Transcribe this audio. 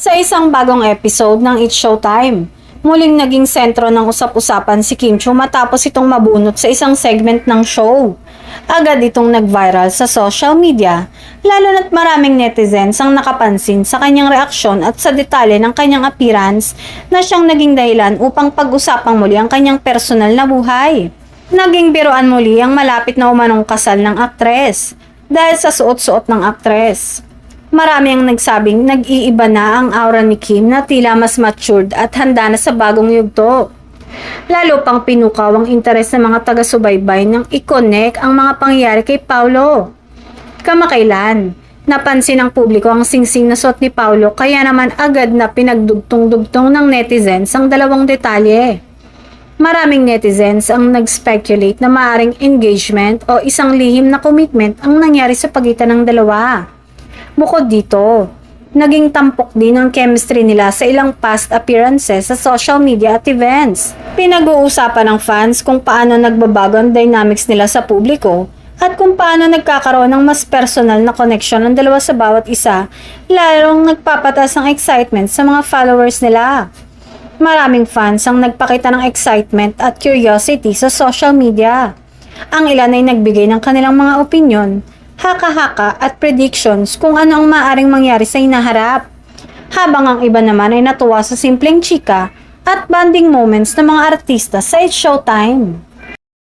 Sa isang bagong episode ng It's Showtime, muling naging sentro ng usap-usapan si Kim Chiu matapos itong mabunot sa isang segment ng show. Agad itong nag-viral sa social media, lalo na't maraming netizens ang nakapansin sa kanyang reaksyon at sa detalye ng kanyang appearance na siyang naging dahilan upang pag-usapang muli ang kanyang personal na buhay. Naging biruan muli ang malapit na umanong kasal ng aktres dahil sa suot-suot ng aktres. Marami ang nagsabing nag-iiba na ang aura ni Kim na tila mas matured at handa na sa bagong yugto. Lalo pang pinukaw ang interes ng mga taga-subaybay nang i-connect ang mga pangyayari kay Paolo. Kamakailan, napansin ng publiko ang singsing na suot ni Paolo kaya naman agad na pinagdugtong-dugtong ng netizens ang dalawang detalye. Maraming netizens ang nag-speculate na maaring engagement o isang lihim na commitment ang nangyari sa pagitan ng dalawa. Bukod dito, naging tampok din ang chemistry nila sa ilang past appearances sa social media at events. Pinag-uusapan ng fans kung paano nagbabago ang dynamics nila sa publiko at kung paano nagkakaroon ng mas personal na connection ng dalawa sa bawat isa, lalong nagpapatas ng excitement sa mga followers nila. Maraming fans ang nagpakita ng excitement at curiosity sa social media. Ang ilan ay nagbigay ng kanilang mga opinyon, haka-haka at predictions kung ano ang maaaring mangyari sa hinaharap. Habang ang iba naman ay natuwa sa simpleng chika at bonding moments ng mga artista sa It's Showtime.